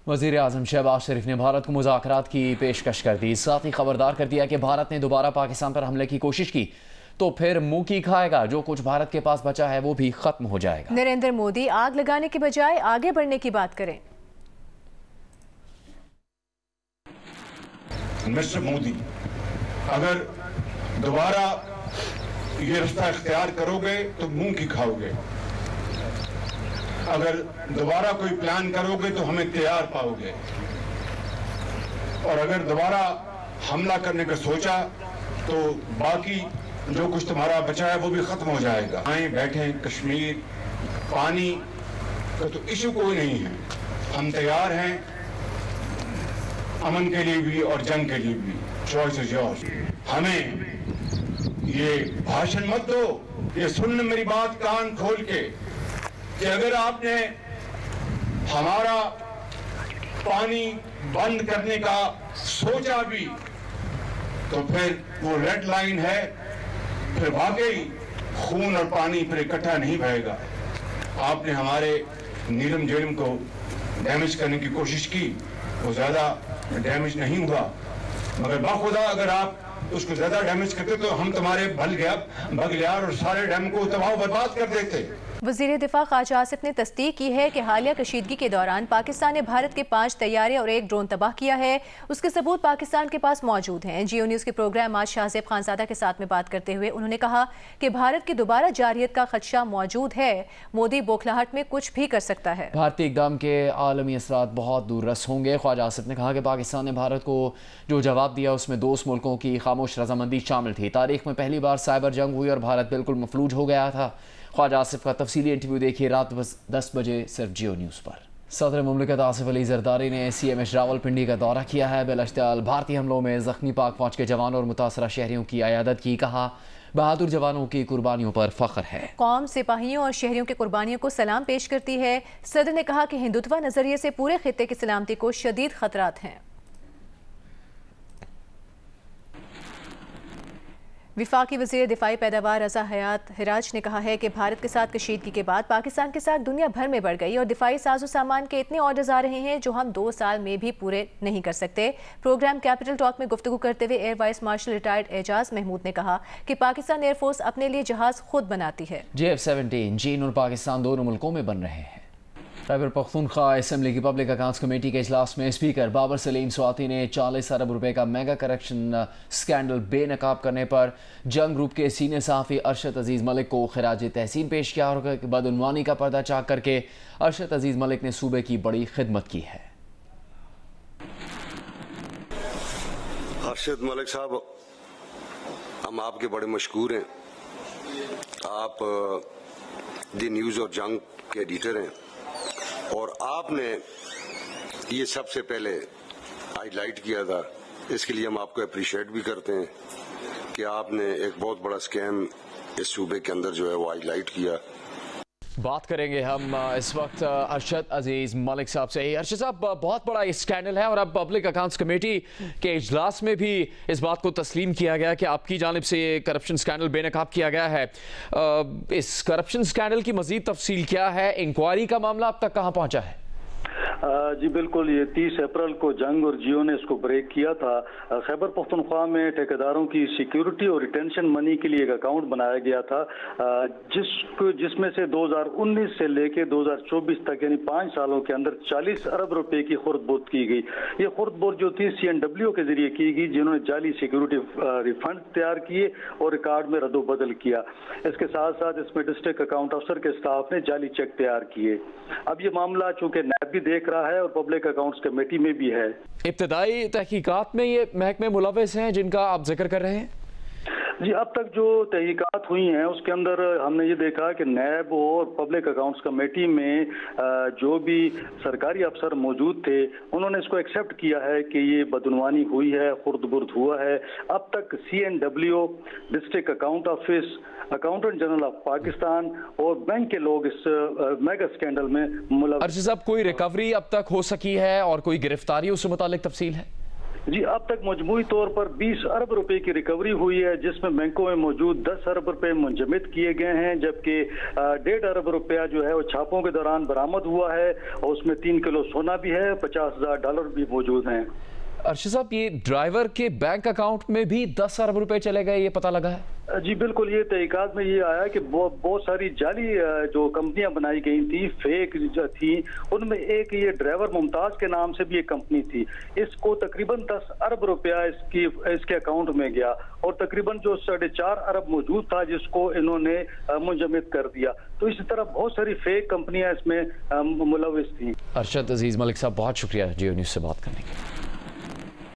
वज़ीर आज़म शहबाज शरीफ ने भारत को मुज़ाकरात की पेशकश कर दी। साथ ही खबरदार कर दिया कि भारत ने दोबारा पाकिस्तान पर हमले की कोशिश की तो फिर मुंह की खाएगा। जो कुछ भारत के पास बचा है वो भी खत्म हो जाएगा। नरेंद्र मोदी आग लगाने के बजाय आगे बढ़ने की बात करें। मिस्टर मोदी, अगर दोबारा ये रास्ता इख्तियार करोगे तो मुंह की खाओगे। अगर दोबारा कोई प्लान करोगे तो हमें तैयार पाओगे। और अगर दोबारा हमला करने का सोचा तो बाकी जो कुछ तुम्हारा बचा है वो भी खत्म हो जाएगा। आए बैठे कश्मीर, पानी का तो इशू कोई नहीं है। हम तैयार हैं अमन के लिए भी और जंग के लिए भी। Choice is yours. हमें ये भाषण मत दो, ये सुन मेरी बात कान खोल के कि अगर आपने हमारा पानी बंद करने का सोचा भी तो फिर वो रेड लाइन है, फिर वाकई खून और पानी फिर इकट्ठा नहीं बहेगा। आपने हमारे नीलम झेलम को डैमेज करने की कोशिश की, वो ज्यादा डैमेज नहीं हुआ, मगर बाखुदा अगर आप उसको ज्यादा डैमेज करते तो हम तुम्हारे बगलियार और सारे डैम को तबाह बर्बाद कर देते। वज़ीर दिफा ख्वाजा आसिफ ने तस्दीक की है कि हालिया कशीदगी के दौरान पाकिस्तान ने भारत के 5 तैयारे और 1 ड्रोन तबाह किया है। उसके सबूत पाकिस्तान के पास मौजूद हैं। जियो न्यूज़ के प्रोग्राम आज शाहज़ेब खानज़ादा के साथ में बात करते हुए उन्होंने कहा कि भारत की दोबारा जारियत का खदशा मौजूद है। मोदी बौखलाहट में कुछ भी कर सकता है। भारतीय इक़दाम के आलमी असरात बहुत दूर रस होंगे। ख्वाजा आसिफ ने कहा कि पाकिस्तान ने भारत को जो जवाब दिया उसमें दोस्त मुल्कों की खामोश रजामंदी शामिल थी। तारीख में पहली बार साइबर जंग हुई और भारत बिल्कुल मफलूज हो गया था। ख्वाजा आसिफ का तफसीली इंटरव्यू देखिए रात 10 बजे सिर्फ जियो न्यूज़ पर। सदर मुमलिकत आसिफ अली जरदारी ने CMH रावलपिंडी का दौरा किया है। बिलाश्तियाल भारतीय हमलों में जख्मी पाक फौज के जवानों और मुतासरा शहरियों की अयादत की। कहा बहादुर जवानों की कुर्बानियों पर फख्र है। कौम सिपाहियों और शहरियों की कुर्बानियों को सलाम पेश करती है। सदर ने कहा कि हिंदुत्व नजरिए से पूरे खित्ते की सलामती को शदीद खतरात हैं। विफाकी वज़ीर दिफाई पैदावार रज़ा हयात हिराज ने कहा है कि भारत के साथ कशीदगी के बाद पाकिस्तान के साथ दुनिया भर में बढ़ गई और दिफाई साजो सामान के इतने ऑर्डर्स आ रहे हैं जो हम 2 साल में भी पूरे नहीं कर सकते। प्रोग्राम कैपिटल टॉक में गुफ्तगू करते हुए air vice marshal retired Ejaz Mahmood ने कहा कि पाकिस्तान एयरफोर्स अपने लिए जहाज खुद बनाती है। JF-17 चीन और पाकिस्तान दोनों मुल्कों में बन रहे हैं। खैबर पख्तूनख्वा असेंबली की पब्लिक अकाउंट्स कमेटी के इजलास में स्पीकर बाबर सलीम स्वाति ने 40 अरब रुपए का मेगा करप्शन स्कैंडल बेनकाब करने पर जंग ग्रुप के सीनियर सहाफ़ी अरशद अजीज़ मलिक को खिराज तहसीन पेश किया और बदउनवानी का पर्दा चाक करके अरशद अजीज़ मलिक ने सूबे की बड़ी खिदमत की है। अरशद मलिक साहब, हम आपके बड़े मशहूर हैं। आप दी न्यूज़ और जंग के एडिटर हैं और आपने ये सबसे पहले हाईलाइट किया था। इसके लिए हम आपको अप्रिशिएट भी करते हैं कि आपने एक बहुत बड़ा स्कैम इस सूबे के अंदर जो है वो हाईलाइट किया। बात करेंगे हम इस वक्त अरशद अजीज़ मलिक साहब से। अरशद साहब, बहुत बड़ा ये स्कैंडल है और अब पब्लिक अकाउंट्स कमेटी के इजलास में भी इस बात को तस्लीम किया गया कि आपकी जानिब से ये करप्शन स्कैंडल बेनकाब किया गया है। इस करप्शन स्कैंडल की मजीद तफसील क्या है? इंक्वायरी का मामला अब तक कहाँ पहुँचा है? जी बिल्कुल, ये 30 अप्रैल को जंग और जियो ने इसको ब्रेक किया था। खैबर पख्तूनख्वा में ठेकेदारों की सिक्योरिटी और रिटेंशन मनी के लिए एक अकाउंट बनाया गया था जिसमें से 2019 से लेके 2024 तक यानी 5 सालों के अंदर 40 अरब रुपए की खुर्द-बुर्द की गई। ये खुर्द-बुर्द जो थी CNW के जरिए की गई, जिन्होंने जाली सिक्योरिटी रिफंड तैयार किए और रिकॉर्ड में रद्दोबदल किया। इसके साथ साथ इसमें डिस्ट्रिक्ट अकाउंट अफसर के स्टाफ ने जाली चेक तैयार किए। अब ये मामला चूंकि नैब भी देख रहा है और पब्लिक अकाउंट्स कमेटी में भी है। इब्तदाई तहकीकात में ये महकमे मुलव्वस हैं जिनका आप जिक्र कर रहे हैं? जी, अब तक जो तहकीकात हुई हैं उसके अंदर हमने ये देखा कि नैब और पब्लिक अकाउंट्स कमेटी में जो भी सरकारी अफसर मौजूद थे उन्होंने इसको एक्सेप्ट किया है कि ये बदउनवानी हुई है, खुर्द-बुर्द हुआ है। अब तक CNW, district account office, accountant general of Pakistan और बैंक के लोग इस मेगा स्कैंडल में मुलव्वस। अर्शद साहब, कोई रिकवरी अब तक हो सकी है और कोई गिरफ्तारी उससे मुतालिक तफसील है? जी, अब तक मजमूई तौर पर 20 अरब रुपए की रिकवरी हुई है, जिसमें बैंकों में मौजूद 10 अरब रुपए मुंजमद किए गए हैं, जबकि 1.5 अरब रुपया जो है वो छापों के दौरान बरामद हुआ है और उसमें 3 किलो सोना भी है, $50,000 भी मौजूद हैं। अरशद साहब, ये ड्राइवर के बैंक अकाउंट में भी 10 अरब रुपए चले गए, ये पता लगा है? जी बिल्कुल, ये तहकीकात में ये आया कि बहुत सारी जाली जो कंपनियां बनाई गई थी, फेक जो थी, उनमें एक ये ड्राइवर मुमताज के नाम से भी एक कंपनी थी। इसको तकरीबन 10 अरब रुपया इसके अकाउंट में गया और तकरीबन जो 4.5 अरब मौजूद था जिसको इन्होंने मुंजमद कर दिया। तो इसी तरह बहुत सारी फेक कंपनियां इसमें मुलविस थी। अरशद अजीज मलिक साहब, बहुत शुक्रिया जियो न्यूज़ से बात करने के लिए।